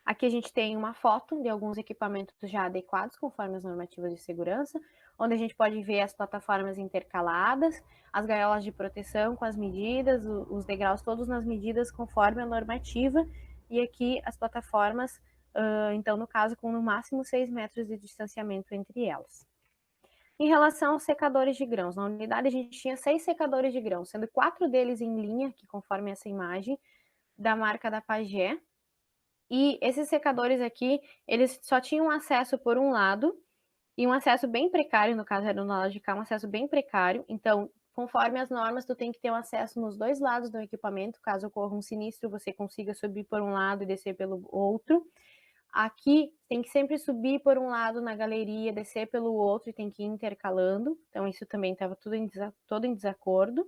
Aqui a gente tem uma foto de alguns equipamentos já adequados conforme as normativas de segurança, onde a gente pode ver as plataformas intercaladas, as gaiolas de proteção com as medidas, os degraus todos nas medidas conforme a normativa, e aqui as plataformas, então no caso com no máximo 6 metros de distanciamento entre elas. Em relação aos secadores de grãos, na unidade a gente tinha 6 secadores de grãos, sendo 4 deles em linha, que conforme essa imagem, da marca da Pagé. E esses secadores aqui, eles só tinham acesso por um lado, e um acesso bem precário, no caso era no lado de cá, um acesso bem precário. Então, conforme as normas, tu tem que ter um acesso nos dois lados do equipamento, caso ocorra um sinistro, você consiga subir por um lado e descer pelo outro. Aqui tem que sempre subir por um lado na galeria, descer pelo outro e tem que ir intercalando. Então, isso também estava todo em desacordo,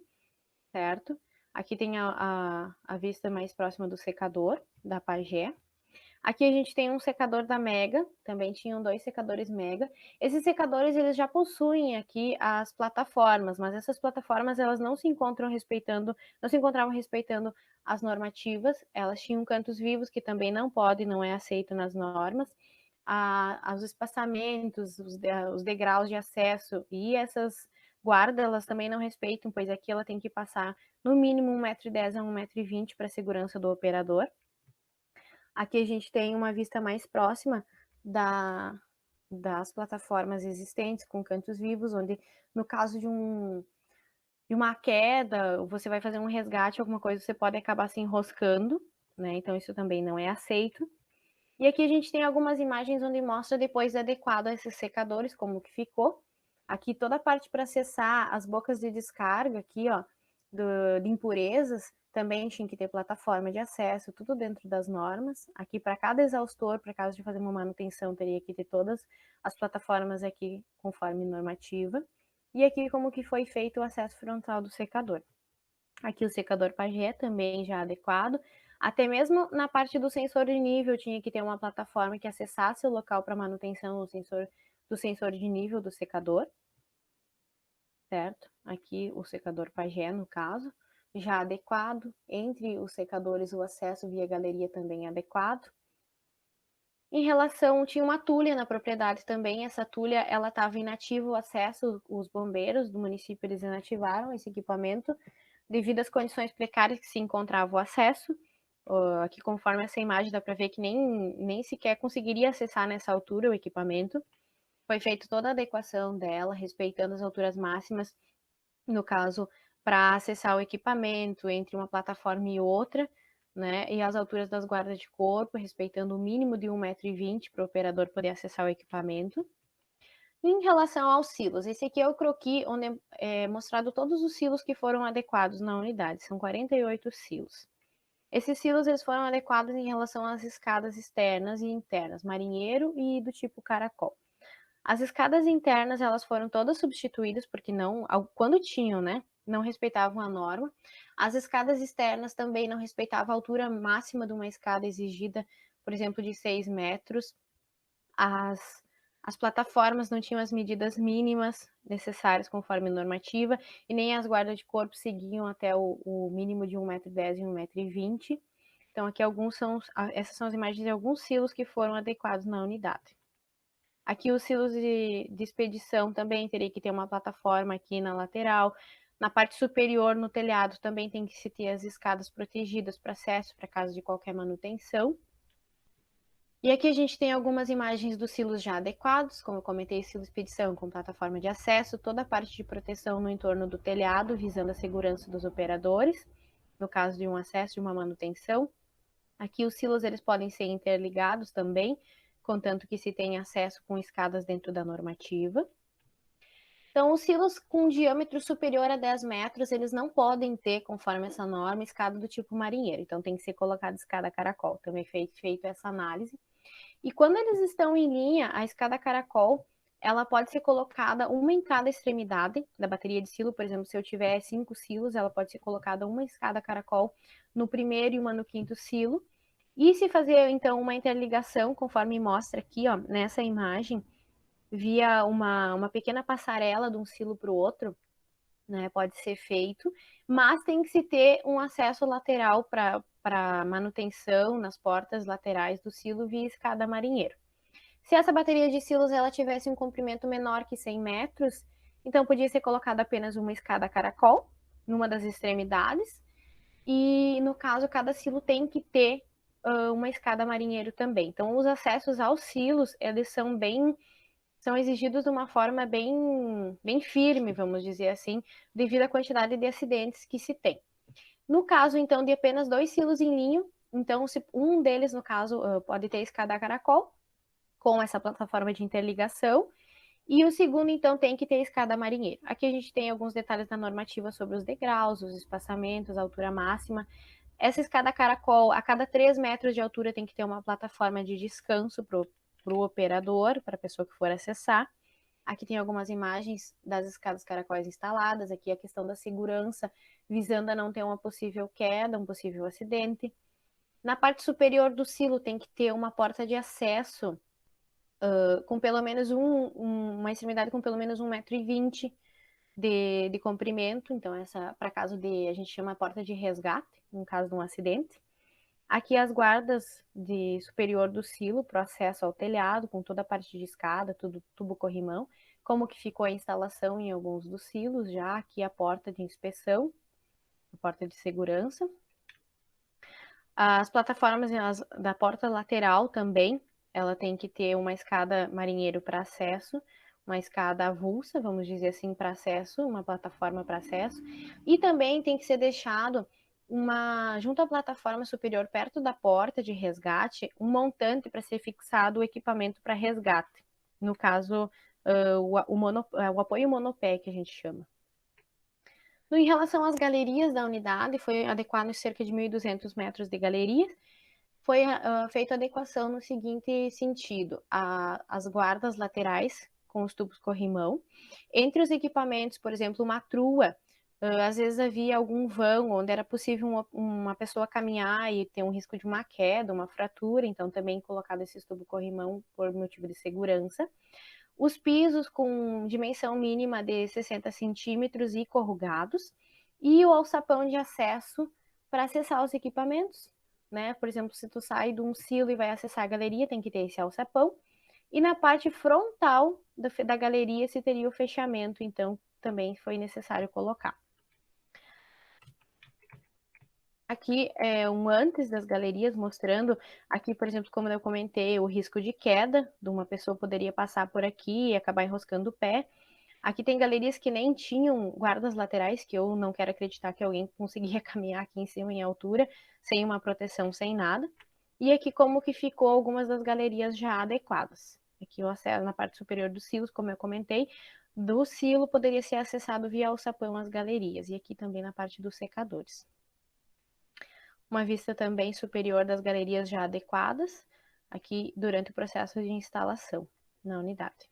certo? Aqui tem a vista mais próxima do secador, da Pagé. Aqui a gente tem um secador da Mega, também tinham 2 secadores Mega. Esses secadores, eles já possuem aqui as plataformas, mas essas plataformas, elas não se encontravam respeitando as normativas, elas tinham cantos vivos, que também não pode, não é aceito nas normas. Os espaçamentos, os degraus de acesso e essas guardas, elas também não respeitam, pois aqui ela tem que passar no mínimo 1,10 m a 1,20 m para a segurança do operador. Aqui a gente tem uma vista mais próxima das plataformas existentes, com cantos vivos, onde no caso de uma queda, você vai fazer um resgate, alguma coisa, você pode acabar se enroscando, né? Então isso também não é aceito. E aqui a gente tem algumas imagens onde mostra depois adequado a esses secadores, como que ficou. Aqui toda a parte para acessar as bocas de descarga aqui, ó, de impurezas, também tinha que ter plataforma de acesso, tudo dentro das normas. Aqui para cada exaustor, para caso de fazer uma manutenção, teria que ter todas as plataformas aqui conforme normativa. E aqui como que foi feito o acesso frontal do secador. Aqui o secador Pagé também já adequado. Até mesmo na parte do sensor de nível tinha que ter uma plataforma que acessasse o local para manutenção do sensor de nível do secador, certo? Aqui o secador Pagé, no caso, já adequado. Entre os secadores, o acesso via galeria também adequado. Em relação, tinha uma tulha na propriedade também, essa tulha, ela estava inativa o acesso, os bombeiros do município, eles inativaram esse equipamento, devido às condições precárias que se encontrava o acesso. Aqui, conforme essa imagem, dá para ver que nem sequer conseguiria acessar nessa altura o equipamento. Foi feita toda a adequação dela, respeitando as alturas máximas, no caso, para acessar o equipamento entre uma plataforma e outra, né? E as alturas das guardas de corpo, respeitando o mínimo de 1,20 m para o operador poder acessar o equipamento. Em relação aos silos, esse aqui é o croquis onde é mostrado todos os silos que foram adequados na unidade, são 48 silos. Esses silos eles foram adequados em relação às escadas externas e internas, marinheiro e do tipo caracol. As escadas internas elas foram todas substituídas porque não, quando tinham, né, não respeitavam a norma. As escadas externas também não respeitavam a altura máxima de uma escada exigida, por exemplo, de 6 metros. As plataformas não tinham as medidas mínimas necessárias conforme normativa, e nem as guardas de corpo seguiam até o mínimo de 1,10 m e 1,20 m. Então, aqui essas são as imagens de alguns silos que foram adequados na unidade. Aqui os silos de expedição também teria que ter uma plataforma aqui na lateral. Na parte superior, no telhado, também tem que se ter as escadas protegidas para acesso, para caso de qualquer manutenção. E aqui a gente tem algumas imagens dos silos já adequados, como eu comentei, silo expedição com plataforma de acesso, toda a parte de proteção no entorno do telhado, visando a segurança dos operadores, no caso de um acesso, de uma manutenção. Aqui os silos eles podem ser interligados também, contanto que se tenha acesso com escadas dentro da normativa. Então, os silos com diâmetro superior a 10 metros, eles não podem ter, conforme essa norma, escada do tipo marinheiro. Então, tem que ser colocada escada caracol. Também foi feita essa análise. E quando eles estão em linha, a escada caracol, ela pode ser colocada uma em cada extremidade da bateria de silo. Por exemplo, se eu tiver 5 silos, ela pode ser colocada uma escada caracol no primeiro e uma no quinto silo. E se fazer, então, uma interligação, conforme mostra aqui, ó, nessa imagem, via uma pequena passarela de um silo para o outro, né? Pode ser feito, mas tem que se ter um acesso lateral para manutenção nas portas laterais do silo via escada marinheiro. Se essa bateria de silos ela tivesse um comprimento menor que 100 metros, então podia ser colocada apenas uma escada caracol numa das extremidades, e no caso cada silo tem que ter uma escada marinheiro também. Então os acessos aos silos eles são exigidos de uma forma bem firme, vamos dizer assim, devido à quantidade de acidentes que se tem. No caso, então, de apenas 2 silos em linho, então, se um deles, no caso, pode ter escada caracol, com essa plataforma de interligação, e o segundo, então, tem que ter escada marinheiro. Aqui a gente tem alguns detalhes da normativa sobre os degraus, os espaçamentos, a altura máxima. Essa escada caracol, a cada 3 metros de altura tem que ter uma plataforma de descanso para o operador, para a pessoa que for acessar. Aqui tem algumas imagens das escadas caracóis instaladas, aqui a questão da segurança, visando a não ter uma possível queda, um possível acidente. Na parte superior do silo tem que ter uma porta de acesso com pelo menos uma extremidade com pelo menos 1,20 m de comprimento, então essa para caso de, a gente chama porta de resgate, no caso de um acidente. Aqui as guardas de superior do silo para o acesso ao telhado, com toda a parte de escada, tudo tubo corrimão, como que ficou a instalação em alguns dos silos já, aqui a porta de inspeção, a porta de segurança. As plataformas da porta lateral também, ela tem que ter uma escada marinheiro para acesso, uma escada avulsa, vamos dizer assim, para acesso, uma plataforma para acesso, e também tem que ser deixado junto à plataforma superior, perto da porta de resgate, um montante para ser fixado o equipamento para resgate. No caso, o apoio monopé, que a gente chama. Em relação às galerias da unidade, foi adequado cerca de 1.200 metros de galerias. Foi feita a adequação no seguinte sentido: as guardas laterais com os tubos corrimão. Entre os equipamentos, por exemplo, uma trua, às vezes havia algum vão onde era possível uma pessoa caminhar e ter um risco de uma queda, uma fratura, então também colocado esses tubos corrimão por motivo de segurança. Os pisos com dimensão mínima de 60 centímetros e corrugados, e o alçapão de acesso para acessar os equipamentos, né? Por exemplo, se tu sai de um silo e vai acessar a galeria, tem que ter esse alçapão. E na parte frontal da galeria se teria o fechamento, então também foi necessário colocar. Aqui é um antes das galerias, mostrando aqui, por exemplo, como eu comentei, o risco de queda, de uma pessoa poderia passar por aqui e acabar enroscando o pé. Aqui tem galerias que nem tinham guardas laterais, que eu não quero acreditar que alguém conseguia caminhar aqui em cima em altura, sem uma proteção, sem nada. E aqui como que ficou algumas das galerias já adequadas. Aqui o acesso na parte superior dos silos, como eu comentei, do silo poderia ser acessado via alçapão as galerias, e aqui também na parte dos secadores. Uma vista também superior das galerias já adequadas, aqui durante o processo de instalação na unidade.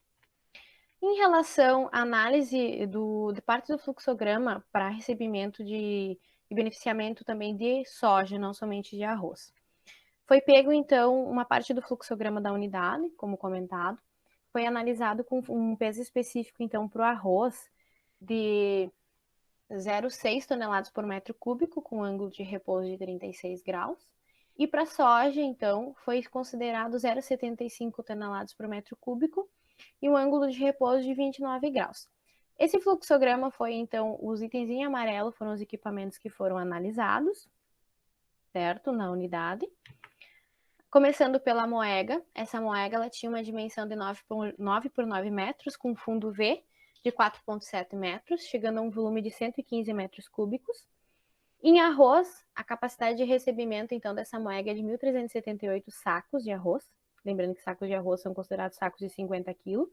Em relação à análise de parte do fluxograma para recebimento e beneficiamento também de soja, não somente de arroz. Foi pego, então, uma parte do fluxograma da unidade, como comentado, foi analisado com um peso específico, então, para o arroz de 0,6 toneladas por metro cúbico, com ângulo de repouso de 36 graus. E para soja, então, foi considerado 0,75 toneladas por metro cúbico e um ângulo de repouso de 29 graus. Esse fluxograma foi, então, os itens em amarelo foram os equipamentos que foram analisados, certo? Na unidade. Começando pela moega, essa moega ela tinha uma dimensão de 9 por 9 metros, com fundo V de 4,7 metros, chegando a um volume de 115 metros cúbicos. Em arroz, a capacidade de recebimento, então, dessa moega é de 1.378 sacos de arroz. Lembrando que sacos de arroz são considerados sacos de 50 kg.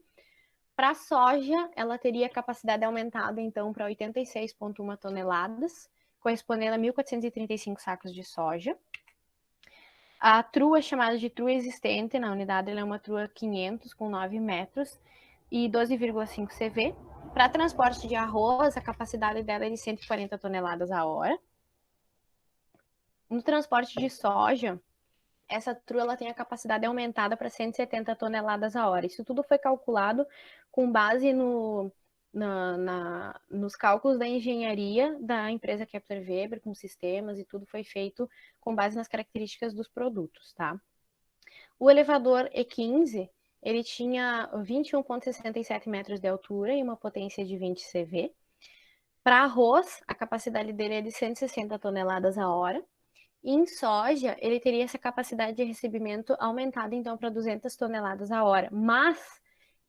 Para a soja, ela teria capacidade aumentada, então, para 86,1 toneladas, correspondendo a 1.435 sacos de soja. A trua, chamada de trua existente, na unidade, ela é uma trua 500 com 9 metros e 12,5 CV. Para transporte de arroz, a capacidade dela é de 140 toneladas a hora. No transporte de soja, essa trua ela tem a capacidade aumentada para 170 toneladas a hora. Isso tudo foi calculado com base nos cálculos da engenharia da empresa Kepler Weber, com sistemas e tudo foi feito com base nas características dos produtos, tá? O elevador E15, ele tinha 21,67 metros de altura e uma potência de 20 CV. Para arroz, a capacidade dele é de 160 toneladas a hora. E em soja, ele teria essa capacidade de recebimento aumentada, então, para 200 toneladas a hora. Mas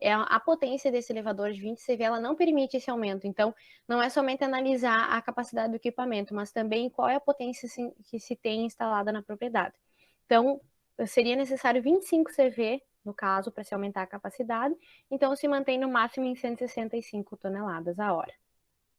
a potência desse elevador de 20 CV, ela não permite esse aumento. Então, não é somente analisar a capacidade do equipamento, mas também qual é a potência que se tem instalada na propriedade. Então, seria necessário 25 CV, no caso, para se aumentar a capacidade. Então, se mantém no máximo em 165 toneladas a hora.